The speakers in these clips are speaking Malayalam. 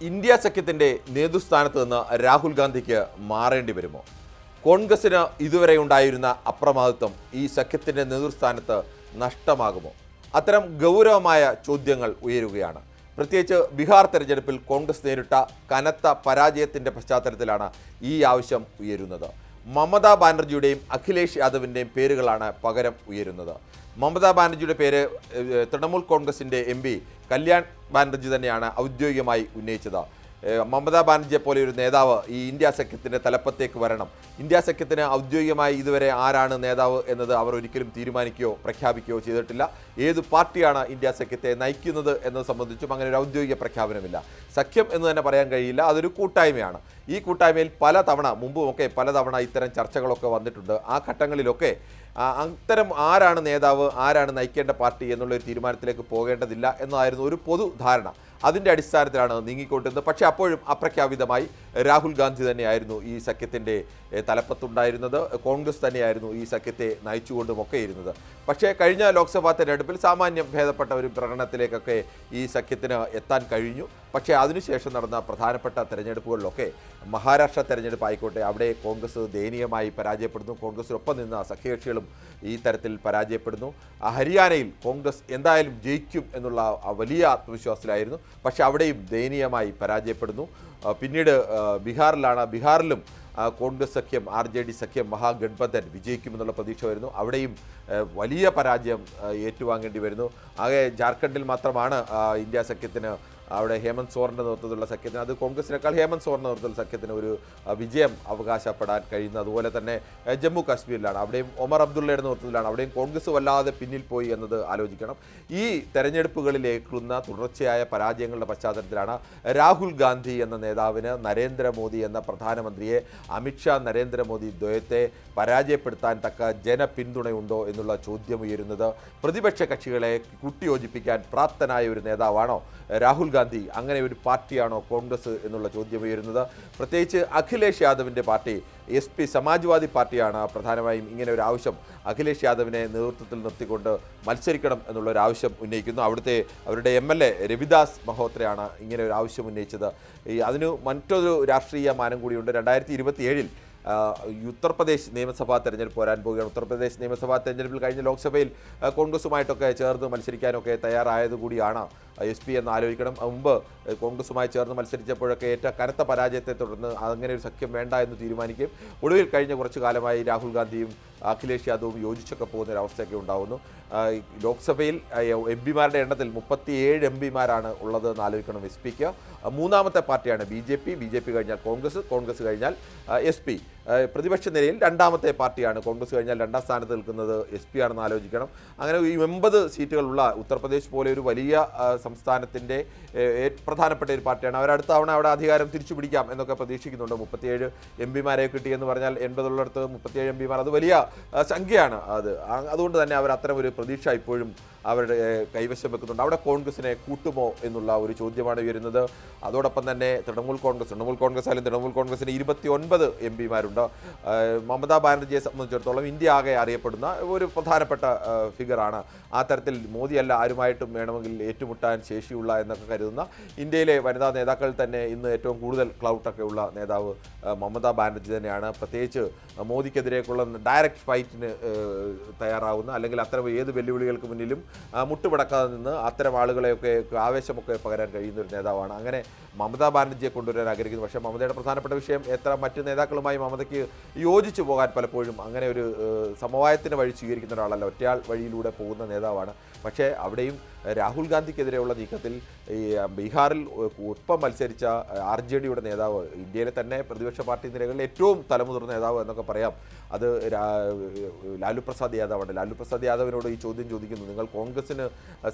ഇന്ത്യ സഖ്യത്തിൻ്റെ നേതൃസ്ഥാനത്ത് നിന്ന് രാഹുൽ ഗാന്ധിക്ക് മാറേണ്ടി വരുമോ? കോൺഗ്രസിന് ഇതുവരെ ഉണ്ടായിരുന്ന അപ്രമാദിത്വം ഈ സഖ്യത്തിൻ്റെ നേതൃസ്ഥാനത്ത് നഷ്ടമാകുമോ? അത്തരം ഗൗരവമായ ചോദ്യങ്ങൾ ഉയരുകയാണ്. പ്രത്യേകിച്ച് ബീഹാർ തെരഞ്ഞെടുപ്പിൽ കോൺഗ്രസ് നേരിട്ട കനത്ത പരാജയത്തിൻ്റെ പശ്ചാത്തലത്തിലാണ് ഈ ആവശ്യം ഉയരുന്നത്. മമതാ ബാനർജിയുടെയും അഖിലേഷ് യാദവിൻ്റെയും പേരുകളാണ് പകരം ഉയരുന്നത്. മമതാ ബാനർജിയുടെ പേര് തൃണമൂൽ കോൺഗ്രസിൻ്റെ MP കല്യാൺ ബാനർജി തന്നെയാണ് ഔദ്യോഗികമായി ഉന്നയിച്ചത്. മമതാ ബാനർജിയെ പോലെ ഒരു നേതാവ് ഈ ഇന്ത്യ സഖ്യത്തിൻ്റെ തലപ്പത്തേക്ക് വരണം. ഇന്ത്യ സഖ്യത്തിന് ഔദ്യോഗികമായി ഇതുവരെ ആരാണ് നേതാവ് എന്നത് അവർ ഒരിക്കലും തീരുമാനിക്കുകയോ പ്രഖ്യാപിക്കുകയോ ചെയ്തിട്ടില്ല. ഏത് പാർട്ടിയാണ് ഇന്ത്യ സഖ്യത്തെ നയിക്കുന്നത് എന്നത് സംബന്ധിച്ചും അങ്ങനെ ഒരു ഔദ്യോഗിക പ്രഖ്യാപനമില്ല. സഖ്യം എന്ന് തന്നെ പറയാൻ കഴിയില്ല, അതൊരു കൂട്ടായ്മയാണ്. ഈ കൂട്ടായ്മയിൽ മുമ്പുമൊക്കെ പലതവണ ഇത്തരം ചർച്ചകളൊക്കെ വന്നിട്ടുണ്ട്. ആ ഘട്ടങ്ങളിലൊക്കെ അത്തരം ആരാണ് നേതാവ്, ആരാണ് നയിക്കേണ്ട പാർട്ടി എന്നുള്ളൊരു തീരുമാനത്തിലേക്ക് പോകേണ്ടതില്ല എന്നതായിരുന്നു ഒരു പൊതു ധാരണ. അതിൻ്റെ അടിസ്ഥാനത്തിലാണ് നീങ്ങിക്കൊണ്ടിരുന്നത്. പക്ഷേ അപ്പോഴും അപ്രഖ്യാപിതമായി രാഹുൽ ഗാന്ധി തന്നെയായിരുന്നു ഈ സഖ്യത്തിൻ്റെ തലപ്പത്തുണ്ടായിരുന്നത്. കോൺഗ്രസ് തന്നെയായിരുന്നു ഈ സഖ്യത്തെ നയിച്ചുകൊണ്ടുമൊക്കെ ഇരുന്നത്. പക്ഷേ കഴിഞ്ഞ ലോക്സഭാ തെരഞ്ഞെടുപ്പിൽ സാമാന്യം ഭേദപ്പെട്ട ഒരു പ്രകടനത്തിലേക്കൊക്കെ ഈ സഖ്യത്തിന് എത്താൻ കഴിഞ്ഞു. പക്ഷേ അതിനുശേഷം നടന്ന പ്രധാനപ്പെട്ട തെരഞ്ഞെടുപ്പുകളിലൊക്കെ മഹാരാഷ്ട്ര തെരഞ്ഞെടുപ്പ് ആയിക്കോട്ടെ, അവിടെ കോൺഗ്രസ് ദയനീയമായി പരാജയപ്പെടുന്നു. കോൺഗ്രസിനൊപ്പം നിന്ന സഖ്യകക്ഷികളും ഈ തരത്തിൽ പരാജയപ്പെടുന്നു. ഹരിയാനയിൽ കോൺഗ്രസ് എന്തായാലും ജയിക്കും എന്നുള്ള വലിയ ആത്മവിശ്വാസത്തിലായിരുന്നു. പക്ഷേ അവിടെയും ദയനീയമായി പരാജയപ്പെടുന്നു. പിന്നീട് ബീഹാറിലും കോൺഗ്രസ് സഖ്യം RJD സഖ്യം മഹാഗഠബന്ധൻ വിജയിക്കുമെന്നുള്ള പ്രതീക്ഷ വരുന്നു. അവിടെയും വലിയ പരാജയം ഏറ്റുവാങ്ങേണ്ടി വരുന്നു. ആകെ ജാർഖണ്ഡിൽ മാത്രമാണ് ഇന്ത്യ സഖ്യത്തിന് അവിടെ ഹേമന്ത് സോറൻ്റെ നേതൃത്വത്തിലുള്ള സഖ്യത്തിന്, അത് കോൺഗ്രസിനേക്കാൾ ഹേമന്ത് സോറൻ്റെ നേതൃത്വത്തിലുള്ള സഖ്യത്തിന് ഒരു വിജയം അവകാശപ്പെടാൻ കഴിയുന്നത്. അതുപോലെ തന്നെ ജമ്മു കാശ്മീരിലാണ്, അവിടെയും ഒമർ അബ്ദുള്ളയുടെ നേതൃത്വത്തിലാണ്. അവിടെയും കോൺഗ്രസ് വല്ലാതെ പിന്നിൽ പോയി എന്നത് ആലോചിക്കണം. ഈ തെരഞ്ഞെടുപ്പുകളിലേക്കുള്ള തുടർച്ചയായ പരാജയങ്ങളുടെ പശ്ചാത്തലത്തിലാണ് രാഹുൽ ഗാന്ധി എന്ന നേതാവിന് നരേന്ദ്രമോദി എന്ന പ്രധാനമന്ത്രിയെ, അമിത്ഷാ നരേന്ദ്രമോദി ദ്വയത്തെ പരാജയപ്പെടുത്താൻ തക്ക ജനപിന്തുണയുണ്ടോ എന്നുള്ള ചോദ്യം ഉയരുന്നത്. പ്രതിപക്ഷ കക്ഷികളെ കൂട്ടിയോജിപ്പിക്കാൻ പ്രാപ്തനായ ഒരു നേതാവാണോ രാഹുൽ ഗാന്ധി? അങ്ങനെ ഒരു പാർട്ടിയാണോ കോൺഗ്രസ് എന്നുള്ള ചോദ്യം ഉയരുന്നത്. പ്രത്യേകിച്ച് അഖിലേഷ് യാദവിൻ്റെ പാർട്ടി SP സമാജ്വാദി പാർട്ടിയാണ് പ്രധാനമായും ഇങ്ങനെ ഒരു ആവശ്യം, അഖിലേഷ് യാദവിനെ നേതൃത്വത്തിൽ നിർത്തിക്കൊണ്ട് മത്സരിക്കണം എന്നുള്ളൊരു ആവശ്യം ഉന്നയിക്കുന്നു. അവരുടെ MLA രവിദാസ് മഹോത്രയാണ് ഇങ്ങനെ ഒരു ആവശ്യം ഉന്നയിച്ചത്. അതിന് മറ്റൊരു രാഷ്ട്രീയ മാനം കൂടിയുണ്ട്. 2027 ഉത്തർപ്രദേശ് നിയമസഭാ തെരഞ്ഞെടുപ്പ് വരാൻ പോവുകയാണ്. ഉത്തർപ്രദേശ് നിയമസഭാ തെരഞ്ഞെടുപ്പിൽ കഴിഞ്ഞ ലോക്സഭയിൽ കോൺഗ്രസുമായിട്ടൊക്കെ ചേർന്ന് മത്സരിക്കാനൊക്കെ തയ്യാറായതുകൂടിയാണ് SP എന്ന് ആലോചിക്കണം. മുമ്പ് കോൺഗ്രസുമായി ചേർന്ന് മത്സരിച്ചപ്പോഴൊക്കെ ഏറ്റവും കനത്ത പരാജയത്തെ തുടർന്ന് അങ്ങനെ ഒരു സഖ്യം വേണ്ട എന്ന് തീരുമാനിക്കുകയും ഒടുവിൽ കഴിഞ്ഞ കുറച്ചു കാലമായി രാഹുൽ ഗാന്ധിയും അഖിലേഷ് യാദവും യോജിച്ചൊക്കെ പോകുന്നൊരവസ്ഥയൊക്കെ ഉണ്ടാകുന്നു. ലോക്സഭയിൽ MP മാരുടെ എണ്ണത്തിൽ 37 MP മാരാണ് ഉള്ളതെന്ന് ആലോചിക്കണം SP-ക്ക്. മൂന്നാമത്തെ പാർട്ടിയാണ് BJP കഴിഞ്ഞാൽ കോൺഗ്രസ് കഴിഞ്ഞാൽ SP. പ്രതിപക്ഷ നിരയിൽ രണ്ടാമത്തെ പാർട്ടിയാണ്. കോൺഗ്രസ് കഴിഞ്ഞാൽ രണ്ടാം സ്ഥാനത്ത് നിൽക്കുന്നത് SP ആണെന്ന് ആലോചിക്കണം. അങ്ങനെ ഈ 80 സീറ്റുകളുള്ള ഉത്തർപ്രദേശ് പോലെ ഒരു വലിയ സംസ്ഥാനത്തിൻ്റെ പ്രധാനപ്പെട്ട ഒരു പാർട്ടിയാണ്. അവരടുത്ത തവണ അവിടെ അധികാരം തിരിച്ചു പിടിക്കാം എന്നൊക്കെ പ്രതീക്ഷിക്കുന്നുണ്ട്. 37 MP-മാരെ കിട്ടിയെന്ന് പറഞ്ഞാൽ 80 ഉള്ളിടത്ത് 37 MP-മാർ, അത് വലിയ സംഖ്യയാണ്. അതുകൊണ്ട് തന്നെ അവർ അത്തരം ഒരു പ്രതീക്ഷ ഇപ്പോഴും അവരുടെ കൈവശം വെക്കുന്നുണ്ട്. അവിടെ കോൺഗ്രസിനെ കൂട്ടുമോ എന്നുള്ള ഒരു ചോദ്യമാണ് ഉയരുന്നത്. അതോടൊപ്പം തന്നെ തൃണമൂൽ കോൺഗ്രസിന് 29 MP-മാരുണ്ട്. മമതാ ബാനർജിയെ സംബന്ധിച്ചിടത്തോളം ഇന്ത്യ ആകെ അറിയപ്പെടുന്ന ഒരു പ്രധാനപ്പെട്ട ഫിഗറാണ്. ആ തരത്തിൽ മോദിയല്ല ആരുമായിട്ടും വേണമെങ്കിൽ ഏറ്റുമുട്ടാൻ ശേഷിയുള്ള എന്നൊക്കെ കരുതുന്ന ഇന്ത്യയിലെ വനിതാ നേതാക്കളിൽ തന്നെ ഇന്ന് ഏറ്റവും കൂടുതൽ ക്ലൗട്ടൊക്കെ ഉള്ള നേതാവ് മമതാ ബാനർജി തന്നെയാണ്. പ്രത്യേകിച്ച് മോദിക്കെതിരേക്കുള്ള ഡയറക്റ്റ് ഫൈറ്റിന് തയ്യാറാവുന്ന, അല്ലെങ്കിൽ അത്തരം ഏത് വെല്ലുവിളികൾക്ക് മുന്നിലും മുട്ടുപടക്കാതെ നിന്ന് അത്തരം ആളുകളെയൊക്കെ ആവേശമൊക്കെ പകരാൻ കഴിയുന്ന ഒരു നേതാവാണ്. അങ്ങനെ മമതാ ബാനർജിയെ കൊണ്ടുവരാൻ ആഗ്രഹിക്കുന്നു. പക്ഷേ മമതയുടെ പ്രധാനപ്പെട്ട വിഷയം മറ്റ് നേതാക്കളുമായി മമതയ്ക്ക് യോജിച്ചു പോകാൻ പലപ്പോഴും അങ്ങനെ ഒരു സമവായത്തിന് വഴി സ്വീകരിക്കുന്ന ഒരാളല്ല, ഒറ്റയാൾ വഴിയിലൂടെ പോകുന്ന നേതാവാണ്. പക്ഷേ അവിടെയും രാഹുൽ ഗാന്ധിക്കെതിരെയുള്ള നീക്കത്തിൽ ഈ ബീഹാറിൽ ഒപ്പം മത്സരിച്ച RJDയുടെ നേതാവ്, ഇന്ത്യയിലെ തന്നെ പ്രതിപക്ഷ പാർട്ടി നിരകളിൽ ഏറ്റവും തലമുതിർന്ന നേതാവ് എന്നൊക്കെ പറയാം, അത് ലാലു പ്രസാദ് യാദവാണ്. ലാലു പ്രസാദ് യാദവിനോട് ഈ ചോദ്യം ചോദിക്കുന്നു, നിങ്ങൾ കോൺഗ്രസിന്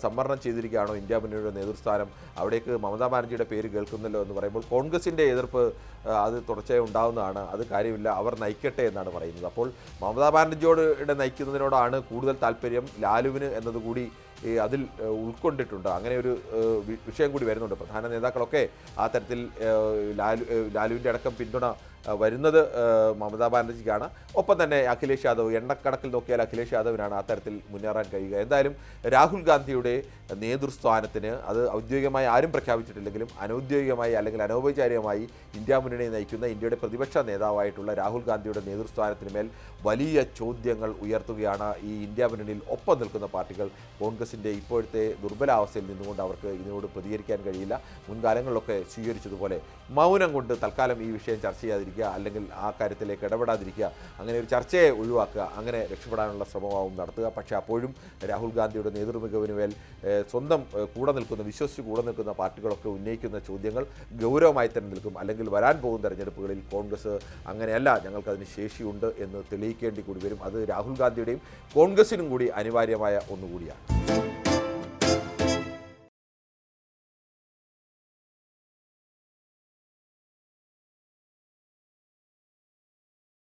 സംവരണം ചെയ്തിരിക്കുകയാണോ ഇന്ത്യ മുന്നണിയുടെ നേതൃസ്ഥാനം, അവിടേക്ക് മമതാ ബാനർജിയുടെ പേര് കേൾക്കുന്നല്ലോ എന്ന് പറയുമ്പോൾ കോൺഗ്രസിൻ്റെ എതിർപ്പ് അത് തുടർച്ചയായി ഉണ്ടാവുന്നതാണ്. അത് കാര്യമില്ല, അവർ നയിക്കട്ടെ എന്നാണ് പറയുന്നത്. അപ്പോൾ മമതാ ബാനർജിയോട് നയിക്കുന്നതിനോടാണ് കൂടുതൽ താല്പര്യം ലാലുവിന് എന്നതുകൂടി അതിൽ ഉൾക്കൊണ്ടിട്ടുണ്ട്. അങ്ങനെ ഒരു വിഷയം കൂടി വരുന്നുണ്ട്. പ്രധാന നേതാക്കളൊക്കെ ആ തരത്തിൽ ലാലുവിൻ്റെ അടക്കം പിന്തുണ വരുന്നത് മമതാ ബാനർജിക്കാണ്. ഒപ്പം തന്നെ അഖിലേഷ് യാദവ്, എണ്ണക്കണക്കിൽ നോക്കിയാൽ അഖിലേഷ് യാദവിനാണ് ആ തരത്തിൽ മുന്നേറാൻ കഴിയുക. എന്തായാലും രാഹുൽ ഗാന്ധിയുടെ നേതൃസ്ഥാനത്തിന് അത് ഔദ്യോഗികമായി ആരും പ്രഖ്യാപിച്ചിട്ടില്ലെങ്കിലും അനൗദ്യോഗികമായി അല്ലെങ്കിൽ അനൗപചാരികമായി ഇന്ത്യ മുന്നണിയെ നയിക്കുന്ന ഇന്ത്യയുടെ പ്രതിപക്ഷ നേതാവായിട്ടുള്ള രാഹുൽ ഗാന്ധിയുടെ നേതൃസ്ഥാനത്തിന് മേൽ വലിയ ചോദ്യങ്ങൾ ഉയർത്തുകയാണ് ഈ ഇന്ത്യ മുന്നണിയിൽ ഒപ്പം നിൽക്കുന്ന പാർട്ടികൾ. കോൺഗ്രസിൻ്റെ ഇപ്പോഴത്തെ ദുർബലാവസ്ഥയിൽ നിന്നുകൊണ്ട് അവർക്ക് ഇതിനോട് പ്രതികരിക്കാൻ കഴിയില്ല. മുൻകാലങ്ങളിലൊക്കെ സ്വീകരിച്ചതുപോലെ മൗനം കൊണ്ട് തൽക്കാലം ഈ വിഷയം ചർച്ച ചെയ്യാതിരിക്കുക, അല്ലെങ്കിൽ ആ കാര്യത്തിലേക്ക് ഇടപെടാതിരിക്കുക, അങ്ങനെ ഒരു ചർച്ചയെ ഒഴിവാക്കുക, അങ്ങനെ രക്ഷപ്പെടാനുള്ള ശ്രമമാവും നടത്തുക. പക്ഷേ അപ്പോഴും രാഹുൽ ഗാന്ധിയുടെ നേതൃമികവിന് മേൽ സ്വന്തം വിശ്വസിച്ച് കൂടെ നിൽക്കുന്ന പാർട്ടികളൊക്കെ ഉന്നയിക്കുന്ന ചോദ്യങ്ങൾ ഗൗരവമായി തന്നെ നിൽക്കും. അല്ലെങ്കിൽ വരാൻ പോകുന്ന തെരഞ്ഞെടുപ്പുകളിൽ കോൺഗ്രസ് അങ്ങനെയല്ല, ഞങ്ങൾക്കതിന് ശേഷിയുണ്ട് എന്ന് തെളിയിക്കേണ്ടി കൂടി വരും. അത് രാഹുൽ ഗാന്ധിയുടെയും കോൺഗ്രസിനും കൂടി അനിവാര്യമായ ഒന്നുകൂടിയാണ്.